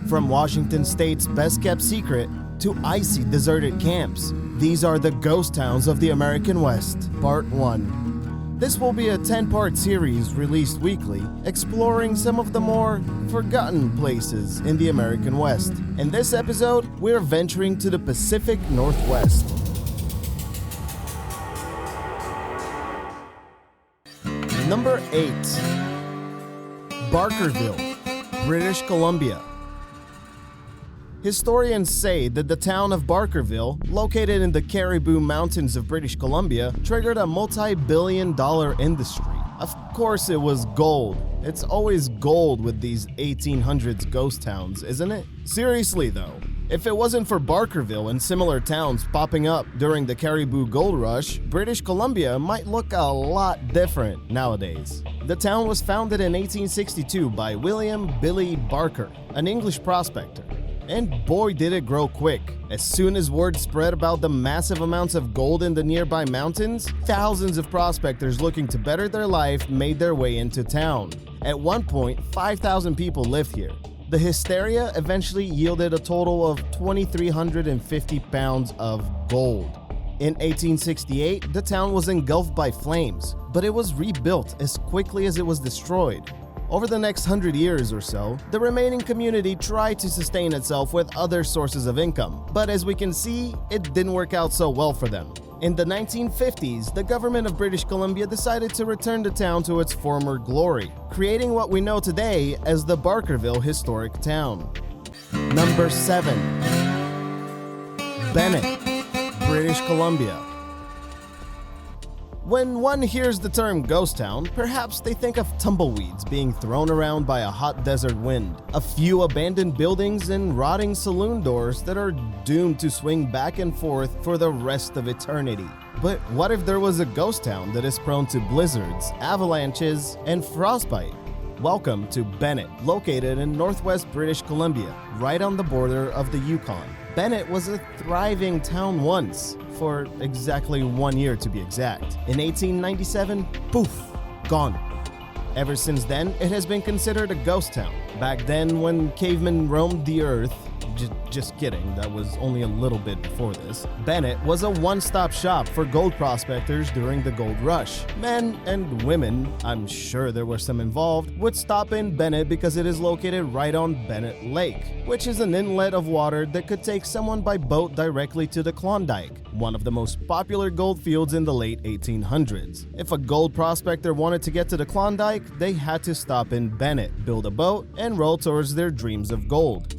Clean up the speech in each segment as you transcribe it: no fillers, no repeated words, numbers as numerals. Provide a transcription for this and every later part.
From Washington State's best-kept secret to icy, deserted camps, these are the ghost towns of the American West, Part 1. This will be a 10-part series released weekly, exploring some of the more forgotten places in the American West. In this episode, we're venturing to the Pacific Northwest. Number 8. Barkerville, British Columbia. Historians say that the town of Barkerville, located in the Cariboo Mountains of British Columbia, triggered a multi-billion-dollar industry. Of course it was gold. It's always gold with these 1800s ghost towns, isn't it? Seriously though, if it wasn't for Barkerville and similar towns popping up during the Cariboo Gold Rush, British Columbia might look a lot different nowadays. The town was founded in 1862 by William Billy Barker, an English prospector. And boy did it grow quick. As soon as word spread about the massive amounts of gold in the nearby mountains, thousands of prospectors looking to better their life made their way into town. At one point, 5,000 people lived here. The hysteria eventually yielded a total of 2,350 pounds of gold. In 1868, the town was engulfed by flames, but it was rebuilt as quickly as it was destroyed. Over the next 100 years or so, the remaining community tried to sustain itself with other sources of income, but as we can see, it didn't work out so well for them. In the 1950s, the government of British Columbia decided to return the town to its former glory, creating what we know today as the Barkerville Historic Town. Number 7. Bennett, British Columbia. When one hears the term ghost town, perhaps they think of tumbleweeds being thrown around by a hot desert wind, a few abandoned buildings and rotting saloon doors that are doomed to swing back and forth for the rest of eternity. But what if there was a ghost town that is prone to blizzards, avalanches, and frostbite? Welcome to Bennett, located in northwest British Columbia, right on the border of the Yukon. Bennett was a thriving town once, for exactly 1 year to be exact. In 1897, poof, gone. Ever since then, it has been considered a ghost town. Back then, when cavemen roamed the earth, just kidding, that was only a little bit before this, Bennett was a one-stop shop for gold prospectors during the gold rush. Men and women, I'm sure there were some involved, would stop in Bennett because it is located right on Bennett Lake, which is an inlet of water that could take someone by boat directly to the Klondike, one of the most popular gold fields in the late 1800s. If a gold prospector wanted to get to the Klondike, they had to stop in Bennett, build a boat, and roll towards their dreams of gold.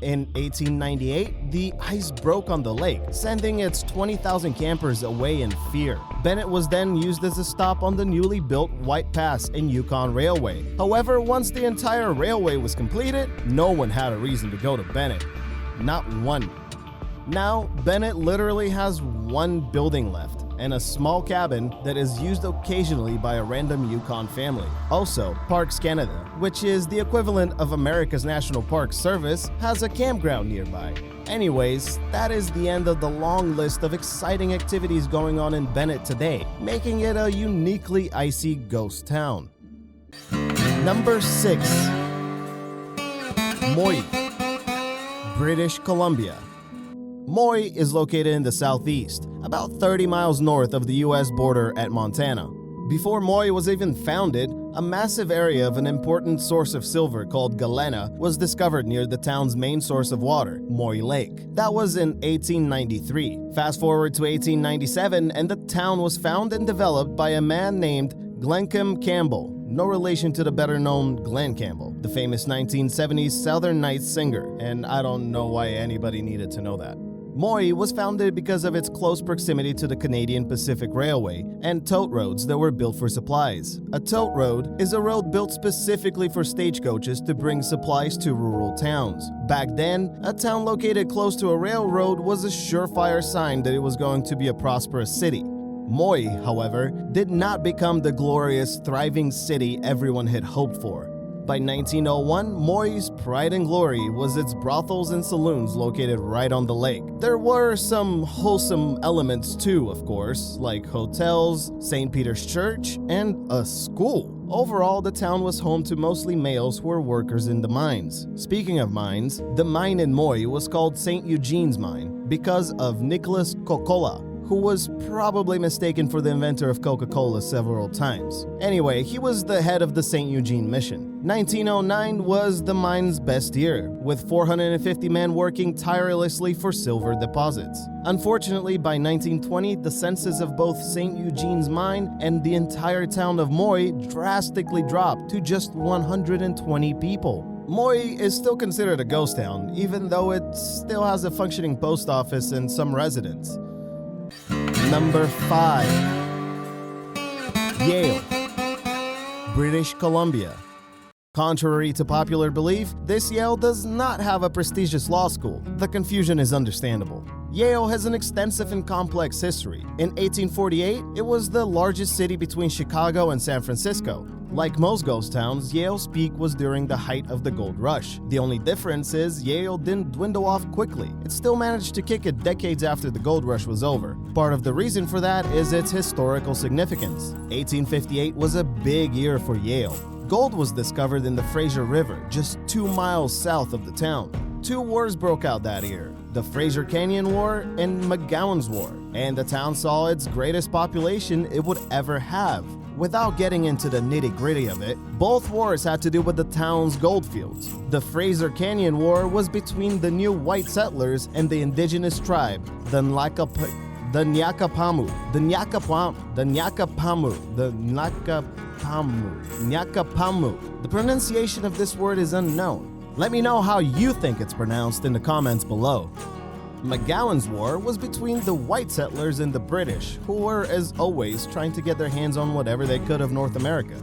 In 1898, the ice broke on the lake, sending its 20,000 campers away in fear. Bennett was then used as a stop on the newly built White Pass and Yukon Railway. However, once the entire railway was completed, no one had a reason to go to Bennett. Not one. Now, Bennett literally has one building left, and a small cabin that is used occasionally by a random Yukon family. Also, Parks Canada, which is the equivalent of America's National Park Service, has a campground nearby. Anyways, that is the end of the long list of exciting activities going on in Bennett today, making it a uniquely icy ghost town. Number 6. Morey, British Columbia. Morey is located in the southeast, about 30 miles north of the US border at Montana. Before Morey was even founded, a massive area of an important source of silver called galena was discovered near the town's main source of water, Morey Lake. That was in 1893. Fast forward to 1897 and the town was found and developed by a man named Glencombe Campbell, no relation to the better-known Glen Campbell, the famous 1970s Southern Nights singer, and I don't know why anybody needed to know that. Morey was founded because of its close proximity to the Canadian Pacific Railway and tote roads that were built for supplies. A tote road is a road built specifically for stagecoaches to bring supplies to rural towns. Back then, a town located close to a railroad was a surefire sign that it was going to be a prosperous city. Morey, however, did not become the glorious, thriving city everyone had hoped for. By 1901, Morey's pride and glory was its brothels and saloons located right on the lake. There were some wholesome elements too, of course, like hotels, St. Peter's Church, and a school. Overall, the town was home to mostly males who were workers in the mines. Speaking of mines, the mine in Morey was called St. Eugene's Mine because of Nicholas Coca-Cola, who was probably mistaken for the inventor of Coca-Cola several times. Anyway, he was the head of the St. Eugene mission. 1909 was the mine's best year, with 450 men working tirelessly for silver deposits. Unfortunately, by 1920, the census of both St. Eugene's mine and the entire town of Morey drastically dropped to just 120 people. Morey is still considered a ghost town, even though it still has a functioning post office and some residents. Number 5. Yale, British Columbia. Contrary to popular belief, this Yale does not have a prestigious law school. The confusion is understandable. Yale has an extensive and complex history. In 1848, it was the largest city between Chicago and San Francisco. Like most ghost towns, Yale's peak was during the height of the Gold Rush. The only difference is Yale didn't dwindle off quickly. It still managed to kick it decades after the Gold Rush was over. Part of the reason for that is its historical significance. 1858 was a big year for Yale. Gold was discovered in the Fraser River, just 2 miles south of the town. 2 wars broke out that year, the Fraser Canyon War and McGowan's War, and the town saw its greatest population it would ever have. Without getting into the nitty-gritty of it, both wars had to do with the town's gold fields. The Fraser Canyon War was between the new white settlers and the indigenous tribe, the Nyakapamu. The pronunciation of this word is unknown. Let me know how you think it's pronounced in the comments below. McGowan's War was between the white settlers and the British, who were, as always, trying to get their hands on whatever they could of North America.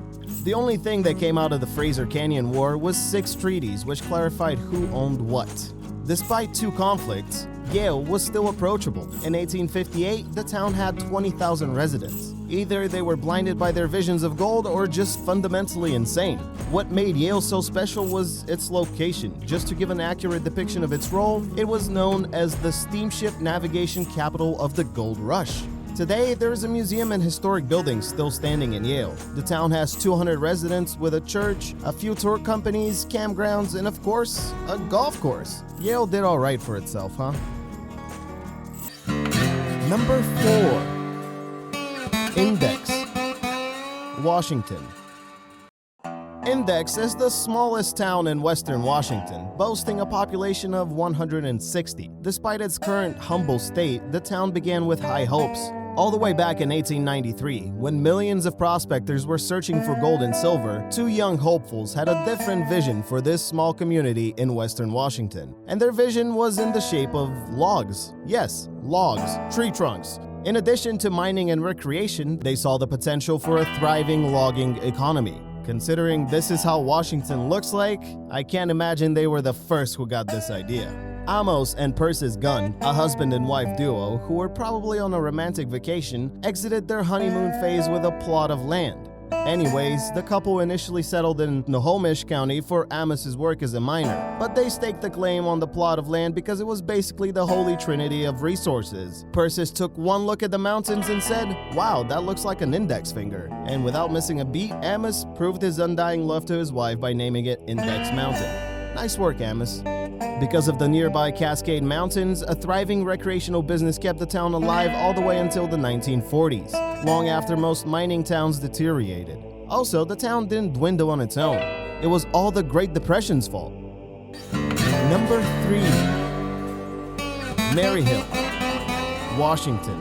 The only thing that came out of the Fraser Canyon War was 6 treaties which clarified who owned what. Despite 2 conflicts, Yale was still approachable. In 1858, the town had 20,000 residents. Either they were blinded by their visions of gold or just fundamentally insane. What made Yale so special was its location. Just to give an accurate depiction of its role, it was known as the steamship navigation capital of the Gold Rush. Today, there is a museum and historic buildings still standing in Yale. The town has 200 residents with a church, a few tour companies, campgrounds, and of course, a golf course. Yale did all right for itself, huh? Number 4. Index, Washington. Index is the smallest town in western Washington, boasting a population of 160. Despite its current humble state, the town began with high hopes. All the way back in 1893, when millions of prospectors were searching for gold and silver, 2 young hopefuls had a different vision for this small community in western Washington. And their vision was in the shape of logs. Yes, logs, tree trunks. In addition to mining and recreation, they saw the potential for a thriving logging economy. Considering this is how Washington looks like, I can't imagine they were the first who got this idea. Amos and Persis Gunn, a husband and wife duo who were probably on a romantic vacation, exited their honeymoon phase with a plot of land. Anyways, the couple initially settled in Snohomish County for Amos's work as a miner, but they staked a claim on the plot of land because it was basically the holy trinity of resources. Persis took one look at the mountains and said, "Wow, that looks like an index finger." And without missing a beat, Amos proved his undying love to his wife by naming it Index Mountain. Nice work, Amos. Because of the nearby Cascade Mountains, a thriving recreational business kept the town alive all the way until the 1940s, long after most mining towns deteriorated. Also, the town didn't dwindle on its own. It was all the Great Depression's fault. Number 3. Maryhill, Washington.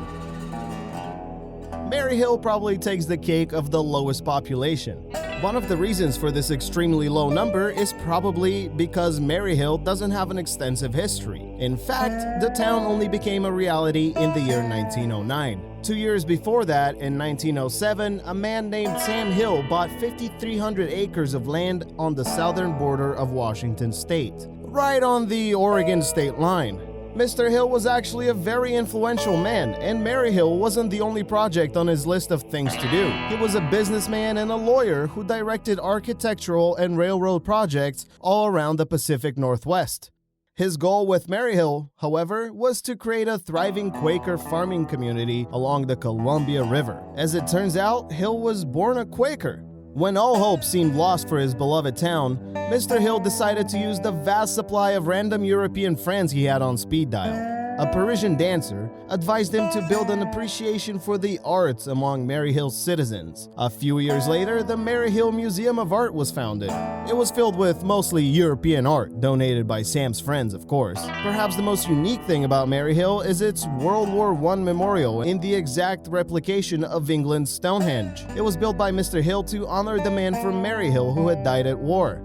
Maryhill probably takes the cake of the lowest population. One of the reasons for this extremely low number is probably because Maryhill doesn't have an extensive history. In fact, the town only became a reality in the year 1909. 2 years before that, in 1907, a man named Sam Hill bought 5,300 acres of land on the southern border of Washington state, right on the Oregon state line. Mr. Hill was actually a very influential man, and Maryhill wasn't the only project on his list of things to do. He was a businessman and a lawyer who directed architectural and railroad projects all around the Pacific Northwest. His goal with Maryhill, however, was to create a thriving Quaker farming community along the Columbia River. As it turns out, Hill was born a Quaker. When all hope seemed lost for his beloved town, Mr. Hill decided to use the vast supply of random European friends he had on speed dial. A Parisian dancer advised him to build an appreciation for the arts among Maryhill's citizens. A few years later, the Maryhill Museum of Art was founded. It was filled with mostly European art, donated by Sam's friends, of course. Perhaps the most unique thing about Maryhill is its World War I memorial in the exact replication of England's Stonehenge. It was built by Mr. Hill to honor the man from Maryhill who had died at war.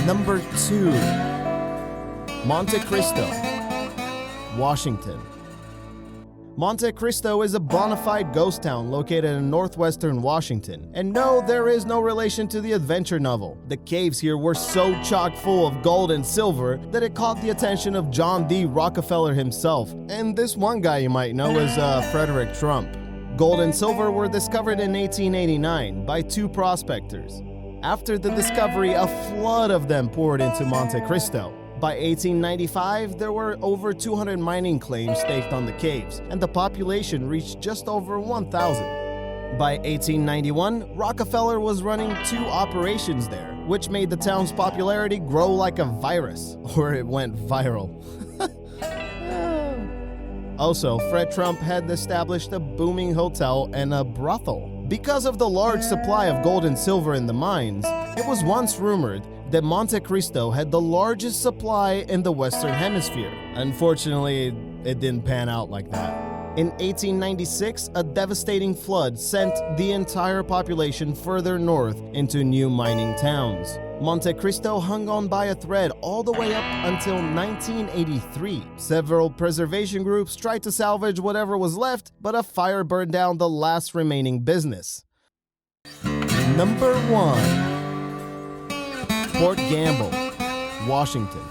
Number 2. Monte Cristo, Washington. Monte Cristo is a bona fide ghost town located in northwestern Washington. And no, there is no relation to the adventure novel. The caves here were so chock full of gold and silver that it caught the attention of John D. Rockefeller himself. And this one guy you might know is Frederick Trump. Gold and silver were discovered in 1889 by 2 prospectors. After the discovery, a flood of them poured into Monte Cristo. By 1895, there were over 200 mining claims staked on the caves, and the population reached just over 1,000. By 1891, Rockefeller was running 2 operations there, which made the town's popularity grow like a virus, or it went viral. Also, Fred Trump had established a booming hotel and a brothel. Because of the large supply of gold and silver in the mines, it was once rumored that Monte Cristo had the largest supply in the Western Hemisphere. Unfortunately, it didn't pan out like that. In 1896, a devastating flood sent the entire population further north into new mining towns. Monte Cristo hung on by a thread all the way up until 1983. Several preservation groups tried to salvage whatever was left, but a fire burned down the last remaining business. Number 1. Port Gamble, Washington.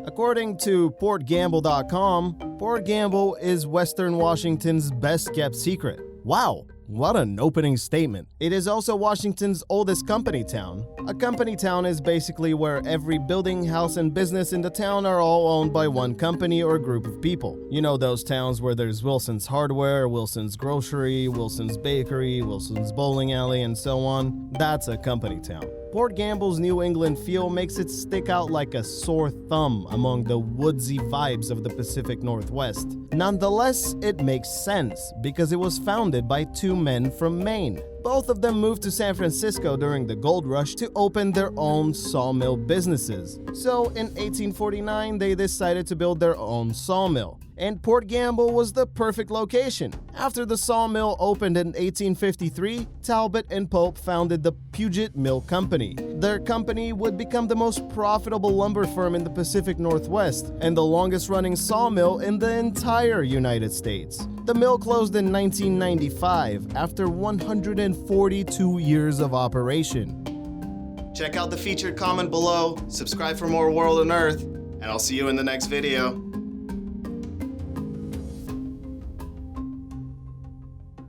According to PortGamble.com, Port Gamble is Western Washington's best-kept secret. Wow, what an opening statement. It is also Washington's oldest company town. A company town is basically where every building, house, and business in the town are all owned by one company or group of people. You know those towns where there's Wilson's Hardware, Wilson's Grocery, Wilson's Bakery, Wilson's Bowling Alley, and so on? That's a company town. Port Gamble's New England feel makes it stick out like a sore thumb among the woodsy vibes of the Pacific Northwest. Nonetheless, it makes sense because it was founded by 2 men from Maine. Both of them moved to San Francisco during the gold rush to open their own sawmill businesses. So in 1849, they decided to build their own sawmill. And Port Gamble was the perfect location. After the sawmill opened in 1853, Talbot and Pope founded the Puget Mill Company. Their company would become the most profitable lumber firm in the Pacific Northwest and the longest-running sawmill in the entire United States. The mill closed in 1995 after 142 years of operation. Check out the featured comment below, subscribe for more World Unearthed, and I'll see you in the next video.